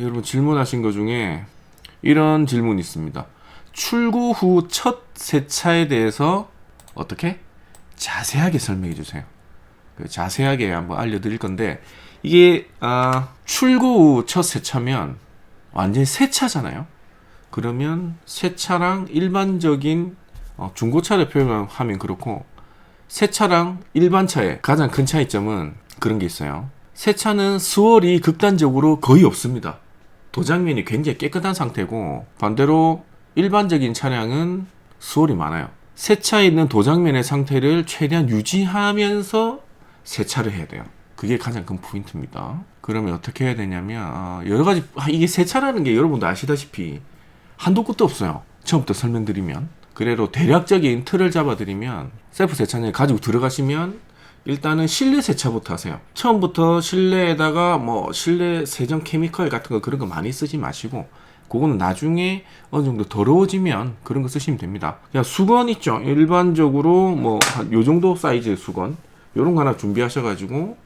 여러분 질문하신 것 중에 이런 질문이 있습니다. 출고 후 첫 세차에 대해서 어떻게 자세하게 설명해 주세요. 자세하게 한번 알려드릴 건데, 이게 출고 후 첫 세차면 완전히 새 차잖아요. 그러면 새 차랑 일반적인 중고차를 표현하면 그렇고, 새 차랑 일반 차의 가장 큰 차이점은 그런 게 있어요. 새 차는 수월이 극단적으로 거의 없습니다. 도장면이 굉장히 깨끗한 상태고, 반대로 일반적인 차량은 수월이 많아요. 새 차에 있는 도장면의 상태를 최대한 유지하면서 세차를 해야 돼요. 그게 가장 큰 포인트입니다. 그러면 어떻게 해야 되냐면 여러 가지, 이게 세차라는 게 여러분도 아시다시피 한도 끝도 없어요. 처음부터 설명드리면, 그래도 대략적인 틀을 잡아드리면, 셀프 세차장에 가지고 들어가시면 일단은 실내 세차부터 하세요. 처음부터 실내에다가 실내 세정 케미컬 같은 거 그런 거 많이 쓰지 마시고, 그거는 나중에 어느 정도 더러워지면 그런 거 쓰시면 됩니다. 그냥 수건 있죠. 일반적으로 요 정도 사이즈의 수건, 요런 거 하나 준비하셔가지고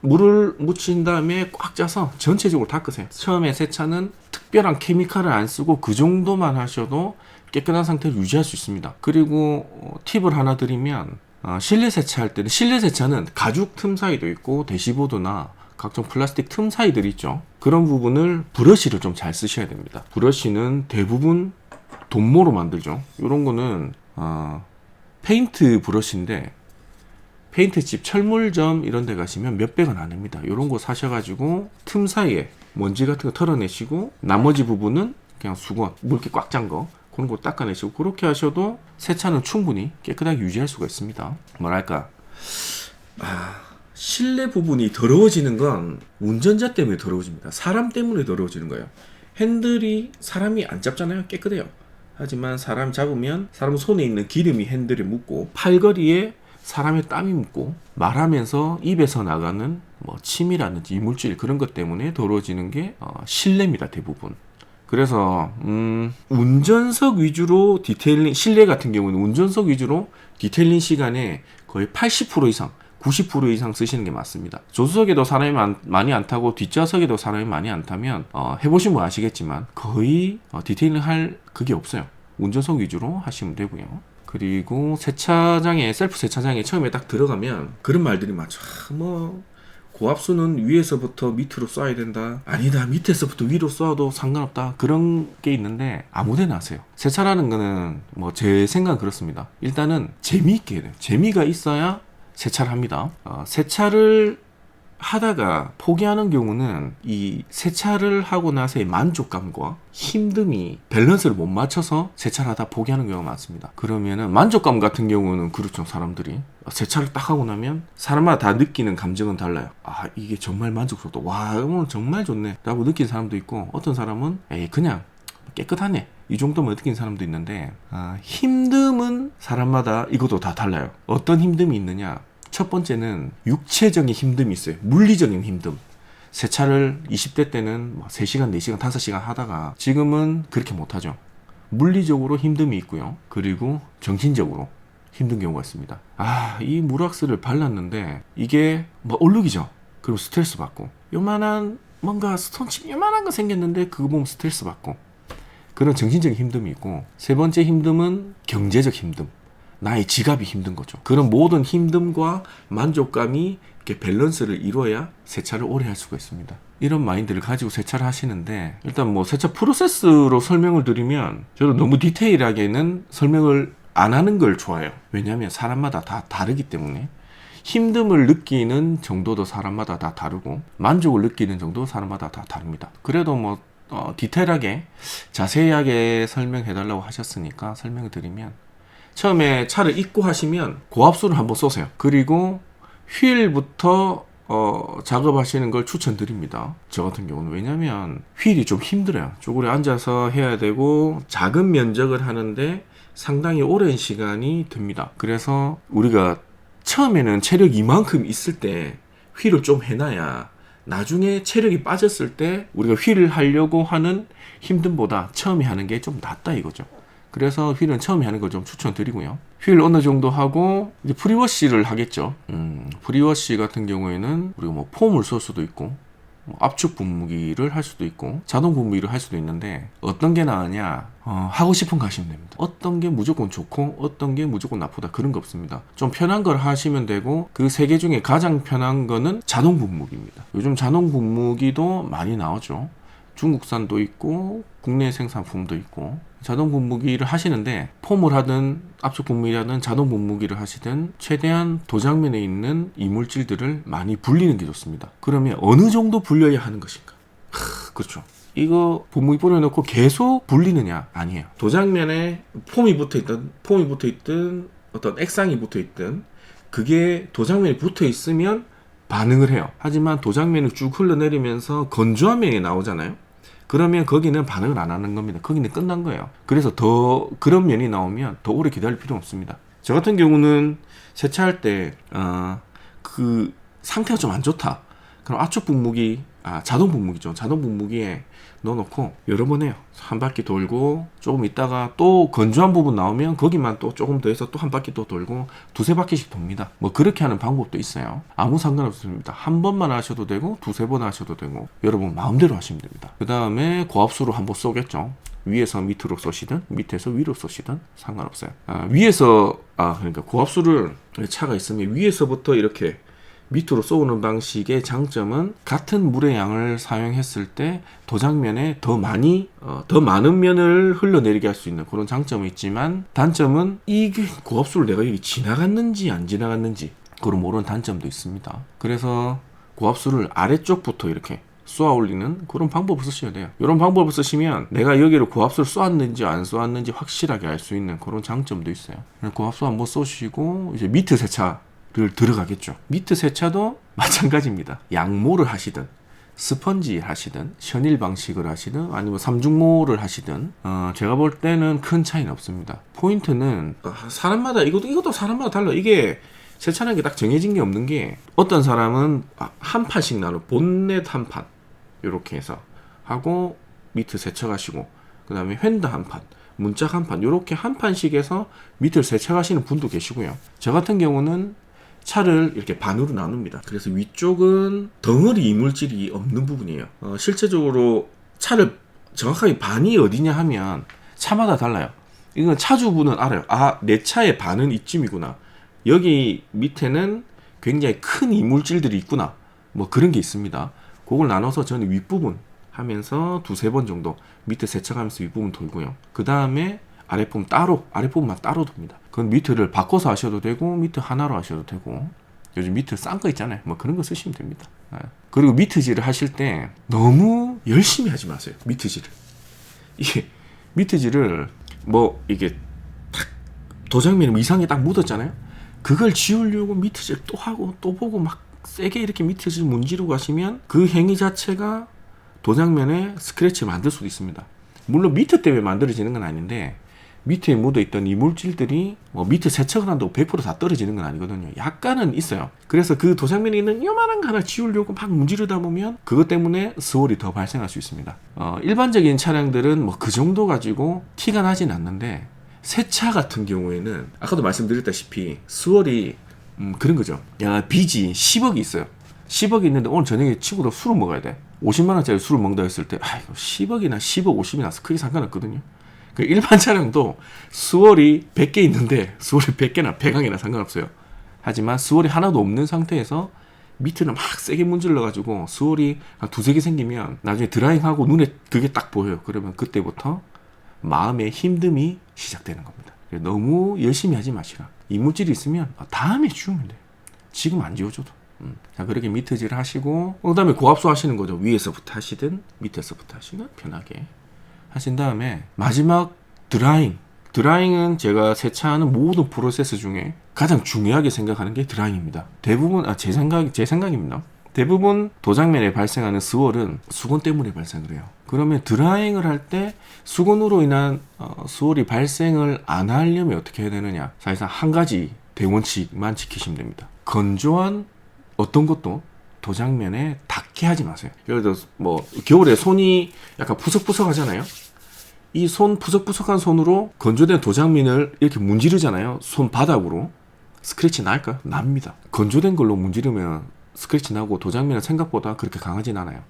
물을 묻힌 다음에 꽉 짜서 전체적으로 닦으세요. 처음에 세차는 특별한 케미칼을 안 쓰고 그 정도만 하셔도 깨끗한 상태를 유지할 수 있습니다. 그리고 팁을 하나 드리면, 실내 세차할 때는, 실내 세차는 가죽 틈 사이도 있고 대시보드나 각종 플라스틱 틈 사이들 있죠. 그런 부분을 브러쉬를 좀 잘 쓰셔야 됩니다. 브러쉬는 대부분 돈모로 만들죠. 이런 거는 페인트 브러쉬인데, 페인트집, 철물점 이런 데 가시면 몇백 원 안 합니다. 이런 거 사셔가지고 틈 사이에 먼지 같은 거 털어내시고, 나머지 부분은 그냥 수건, 물기 꽉 찬 거, 그런 거 닦아내시고, 그렇게 하셔도 세차는 충분히 깨끗하게 유지할 수가 있습니다. 뭐랄까, 실내 부분이 더러워지는 건 운전자 때문에 더러워집니다. 사람 때문에 더러워지는 거예요. 핸들이 사람이 안 잡잖아요. 깨끗해요. 하지만 사람 잡으면 사람 손에 있는 기름이 핸들에 묻고, 팔걸이에 사람의 땀이 묻고, 말하면서 입에서 나가는 침이라든지 이물질, 그런 것 때문에 더러워지는 게 실내입니다. 대부분. 그래서 운전석 위주로 디테일링, 실내 같은 경우는 운전석 위주로 디테일링 시간에 거의 80% 이상, 90% 이상 쓰시는 게 맞습니다. 조수석에도 사람이 많이 안 타고 뒷좌석에도 사람이 많이 안 타면 해보시면 아시겠지만 거의 디테일링 할 그게 없어요. 운전석 위주로 하시면 되고요. 그리고 세차장에, 셀프 세차장에 처음에 딱 들어가면 그런 말들이 많죠. 고압수는 위에서부터 밑으로 쏴야 된다. 아니다, 밑에서부터 위로 쏴도 상관없다. 그런 게 있는데 아무데나 하세요. 세차라는 거는 제 생각은 그렇습니다. 일단은 재미있게 해야 돼요. 재미가 있어야 세차를 합니다. 세차를 하다가 포기하는 경우는 이 세차를 하고 나서의 만족감과 힘듦이 밸런스를 못 맞춰서 세차를 하다 포기하는 경우가 많습니다. 그러면은 만족감 같은 경우는 그렇죠. 사람들이 세차를 딱 하고 나면 사람마다 다 느끼는 감정은 달라요. 이게 정말 만족스럽다. 와, 오늘 정말 좋네 라고 느끼는 사람도 있고, 어떤 사람은 그냥 깨끗하네 이 정도만 느끼는 사람도 있는데, 힘듦은 사람마다 이것도 다 달라요. 어떤 힘듦이 있느냐, 첫 번째는 육체적인 힘듦이 있어요. 물리적인 힘듦. 세차를 20대 때는 3시간, 4시간, 5시간 하다가 지금은 그렇게 못하죠. 물리적으로 힘듦이 있고요. 그리고 정신적으로 힘든 경우가 있습니다. 이 물왁스를 발랐는데 이게 얼룩이죠. 그리고 스트레스 받고, 요만한 뭔가 스톤칩 요만한 거 생겼는데 그거 보면 스트레스 받고, 그런 정신적인 힘듦이 있고, 세 번째 힘듦은 경제적 힘듦. 나의 지갑이 힘든 거죠. 그런 모든 힘듦과 만족감이 이렇게 밸런스를 이루어야 세차를 오래 할 수가 있습니다. 이런 마인드를 가지고 세차를 하시는데, 일단 세차 프로세스로 설명을 드리면 저도 너무 디테일하게는 설명을 안 하는 걸 좋아해요. 왜냐하면 사람마다 다 다르기 때문에. 힘듦을 느끼는 정도도 사람마다 다 다르고, 만족을 느끼는 정도도 사람마다 다 다릅니다. 그래도 디테일하게 자세하게 설명해달라고 하셨으니까 설명을 드리면, 처음에 차를 입고하시면 고압수를 한번 쏘세요. 그리고 휠부터 작업하시는 걸 추천드립니다. 저 같은 경우는. 왜냐면 휠이 좀 힘들어요. 쪼그려 앉아서 해야 되고 작은 면적을 하는데 상당히 오랜 시간이 듭니다. 그래서 우리가 처음에는 체력이 이만큼 있을 때 휠을 좀 해놔야 나중에 체력이 빠졌을 때 우리가 휠을 하려고 하는 힘듦보다 처음에 하는 게 좀 낫다 이거죠. 그래서 휠은 처음에 하는 걸 좀 추천드리고요. 휠 어느 정도 하고 이제 프리워시를 하겠죠. 프리워시 같은 경우에는 우리가 폼을 쏠 수도 있고, 압축 분무기를 할 수도 있고 자동 분무기를 할 수도 있는데 어떤 게 나으냐 하고 싶은 거 하시면 됩니다. 어떤 게 무조건 좋고 어떤 게 무조건 나쁘다 그런 거 없습니다. 좀 편한 걸 하시면 되고 그 세 개 중에 가장 편한 거는 자동 분무기입니다. 요즘 자동 분무기도 많이 나오죠. 중국산도 있고 국내 생산품도 있고 자동 분무기를 하시는데 폼을 하든 압축 분무기를 하든 자동 분무기를 하시든 최대한 도장면에 있는 이물질들을 많이 불리는 게 좋습니다. 그러면 어느 정도 불려야 하는 것인가? 그렇죠. 이거 분무기 뿌려놓고 계속 불리느냐? 아니에요. 도장면에 폼이 붙어있든 어떤 액상이 붙어있든 그게 도장면에 붙어있으면 반응을 해요. 하지만 도장면이 쭉 흘러내리면서 건조한 면이 나오잖아요. 그러면 거기는 반응을 안 하는 겁니다. 거기는 끝난 거예요. 그래서 더 그런 면이 나오면 더 오래 기다릴 필요 없습니다. 저 같은 경우는 세차할 때 그 상태가 좀 안 좋다. 그럼 압축 분무기, 자동 분무기죠. 자동 분무기에 넣어놓고 여러 번 해요. 한 바퀴 돌고 조금 있다가 또 건조한 부분 나오면 거기만 또 조금 더 해서 또 한 바퀴 또 돌고 두세 바퀴씩 돕니다. 뭐 그렇게 하는 방법도 있어요. 아무 상관없습니다. 한 번만 하셔도 되고 두세 번 하셔도 되고 여러분 마음대로 하시면 됩니다. 그 다음에 고압수로 한번 쏘겠죠. 위에서 밑으로 쏘시든 밑에서 위로 쏘시든 상관없어요. 그러니까 고압수를 차가 있으면 위에서부터 이렇게 밑으로 쏘는 방식의 장점은 같은 물의 양을 사용했을 때 도장면에 더 많은 면을 흘러내리게 할 수 있는 그런 장점이 있지만 단점은 이게 고압수를 내가 여기 지나갔는지 안 지나갔는지 그걸 모르는 단점도 있습니다. 그래서 고압수를 아래쪽부터 이렇게 쏘아 올리는 그런 방법을 쓰셔야 돼요. 이런 방법을 쓰시면 내가 여기로 고압수를 쏘았는지 안 쏘았는지 확실하게 알 수 있는 그런 장점도 있어요. 고압수 한번 쏘시고 이제 미트 세차를 들어가겠죠. 미트 세차도 마찬가지입니다. 양모를 하시든 스펀지 하시든 셔닐 방식을 하시든 아니면 삼중모를 하시든 제가 볼 때는 큰 차이는 없습니다. 포인트는 사람마다 이것도 사람마다 달라. 이게 세차라는 게 딱 정해진 게 없는 게 어떤 사람은 한 판씩 나눠 본넷 한 판 이렇게 해서 하고 미트 세척하시고 그 다음에 휀다 한 판 문짝 한 판 이렇게 한 판씩 해서 미트를 세척하시는 분도 계시고요. 저 같은 경우는 차를 이렇게 반으로 나눕니다. 그래서 위쪽은 덩어리 이물질이 없는 부분이에요. 실제적으로 차를 정확하게 반이 어디냐 하면 차마다 달라요. 이건 차주분은 알아요. 내 차의 반은 이쯤이구나. 여기 밑에는 굉장히 큰 이물질들이 있구나. 뭐 그런 게 있습니다. 그걸 나눠서 저는 윗부분 하면서 두세 번 정도 밑에 세척하면서 윗부분 돌고요. 그 다음에 아랫부분만 따로 돕니다. 그건 미트를 바꿔서 하셔도 되고 미트 하나로 하셔도 되고 요즘 미트 싼 거 있잖아요. 뭐 그런 거 쓰시면 됩니다. 그리고 미트질을 하실 때 너무 열심히 하지 마세요. 이게 미트질을 뭐 이게 탁 도장면에 이상이 딱 묻었잖아요. 그걸 지우려고 미트질 또 하고 또 보고 막 세게 이렇게 미트질 문지르고 하시면 그 행위 자체가 도장면에 스크래치 만들 수도 있습니다. 물론 미트 때문에 만들어지는 건 아닌데 밑에 묻어있던 이물질들이 미트 세척을 한다고 100% 다 떨어지는 건 아니거든요. 약간은 있어요. 그래서 그 도장면에 있는 요만한 거 하나 지우려고 막 문지르다 보면 그것 때문에 스월이 더 발생할 수 있습니다. 일반적인 차량들은 뭐 그 정도 가지고 티가 나진 않는데 새 차 같은 경우에는 아까도 말씀드렸다시피 스월이 그런 거죠. 빚이 10억이 있어요. 10억이 있는데 오늘 저녁에 친구랑 술을 먹어야 돼. 50만원짜리 술을 먹는다 했을 때 10억이나 10억 50이 나서 크게 상관없거든요. 그 일반 차량도 스월이 100개 있는데 스월이 100개나 100항이나 상관없어요. 하지만 스월이 하나도 없는 상태에서 미트를 막 세게 문질러가지고 스월이 한 두세 개 생기면 나중에 드라잉하고 눈에 그게 딱 보여요. 그러면 그때부터 마음의 힘듦이 시작되는 겁니다. 너무 열심히 하지 마시라. 이물질이 있으면 다음에 지우면 돼요. 지금 안 지워줘도. 자, 그렇게 미트질 하시고 그 다음에 고압수 하시는 거죠. 위에서부터 하시든 밑에서부터 하시든 편하게 하신 다음에 마지막 드라잉은 제가 세차하는 모든 프로세스 중에 가장 중요하게 생각하는 게 드라잉입니다. 대부분 제 생각입니다. 대부분 도장면에 발생하는 스월은 수건 때문에 발생을 해요. 그러면 드라잉을 할 때 수건으로 인한 스월이 발생을 안 하려면 어떻게 해야 되느냐? 사실상 한 가지 대원칙만 지키시면 됩니다. 건조한 어떤 것도 도장면에 닿게 하지 마세요. 예를 들어 뭐 겨울에 손이 약간 푸석푸석 하잖아요. 이 손 푸석푸석한 손으로 건조된 도장면을 이렇게 문지르잖아요. 손바닥으로 스크래치 날까요? 납니다. 건조된 걸로 문지르면 스크래치 나고 도장면은 생각보다 그렇게 강하진 않아요.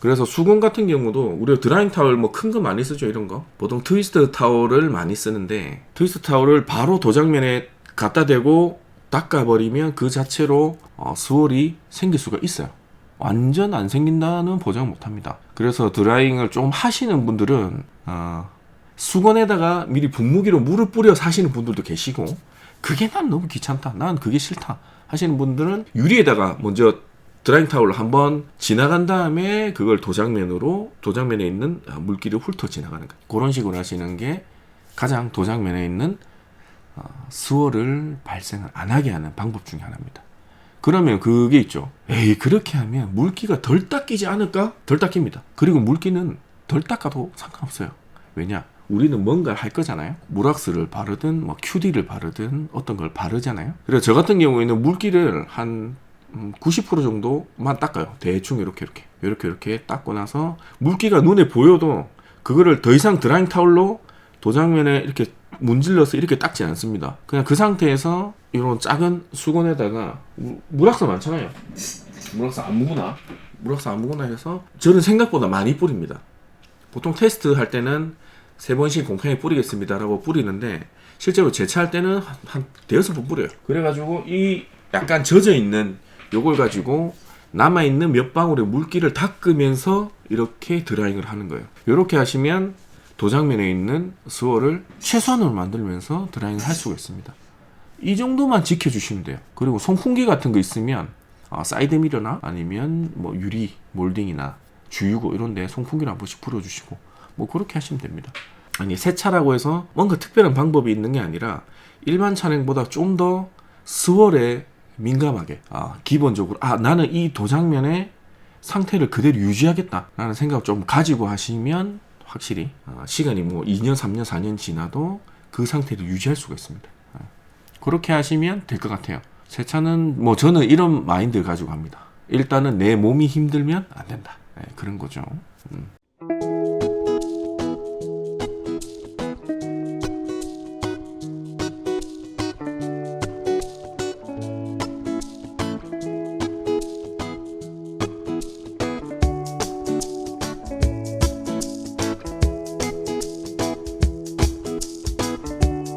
그래서 수건 같은 경우도 우리가 드라잉 타월 뭐 큰 거 많이 쓰죠. 이런 거 보통 트위스트 타월을 많이 쓰는데, 트위스트 타월을 바로 도장면에 갖다 대고 닦아버리면 그 자체로 스월이 생길 수가 있어요. 완전 안 생긴다는 보장 못합니다. 그래서 드라잉을 좀 하시는 분들은 수건에다가 미리 분무기로 물을 뿌려서 하시는 분들도 계시고, 그게 난 너무 귀찮다, 난 그게 싫다 하시는 분들은 유리에다가 먼저 드라잉 타올로 한번 지나간 다음에 그걸 도장면에 있는 물기를 훑어 지나가는 거예요. 그런 식으로 하시는 게 가장 도장면에 있는 스월을 발생을 안 하게 하는 방법 중에 하나입니다. 그러면 그게 있죠. 에이, 그렇게 하면 물기가 덜 닦이지 않을까? 덜 닦입니다. 그리고 물기는 덜 닦아도 상관없어요. 왜냐? 우리는 뭔가를 할 거잖아요. 물왁스를 바르든 뭐 QD를 바르든 어떤 걸 바르잖아요. 그래서 저 같은 경우에는 물기를 한 90% 정도만 닦아요. 대충 이렇게 닦고 나서 물기가 눈에 보여도 그거를 더 이상 드라잉 타올로 도장면에 이렇게 문질러서 이렇게 닦지 않습니다. 그냥 그 상태에서 이런 작은 수건에다가 물왁스 많잖아요. 물왁스 아무거나 해서 저는 생각보다 많이 뿌립니다. 보통 테스트 할 때는 3번씩 공평히 뿌리겠습니다라고 뿌리는데, 실제로 제차할 때는 한 대여섯 번 뿌려요. 그래가지고 이 약간 젖어있는 요걸 가지고 남아있는 몇 방울의 물기를 닦으면서 이렇게 드라잉을 하는 거예요. 이렇게 하시면 도장면에 있는 스월을 최소한으로 만들면서 드라잉을 할 수가 있습니다. 이 정도만 지켜주시면 돼요. 그리고 송풍기 같은 거 있으면 사이드 미러나 아니면 뭐 유리 몰딩이나 주유구 이런 데 송풍기를 한 번씩 불어주시고 뭐 그렇게 하시면 됩니다. 아니, 세차라고 해서 뭔가 특별한 방법이 있는 게 아니라 일반 차량보다 좀 더 스월에 민감하게 기본적으로 나는 이 도장면의 상태를 그대로 유지하겠다 라는 생각을 좀 가지고 하시면 확실히 시간이 뭐 2년, 3년, 4년 지나도 그 상태를 유지할 수가 있습니다. 그렇게 하시면 될 것 같아요. 세차는 뭐 저는 이런 마인드를 가지고 합니다. 일단은 내 몸이 힘들면 안 된다. 그런 거죠.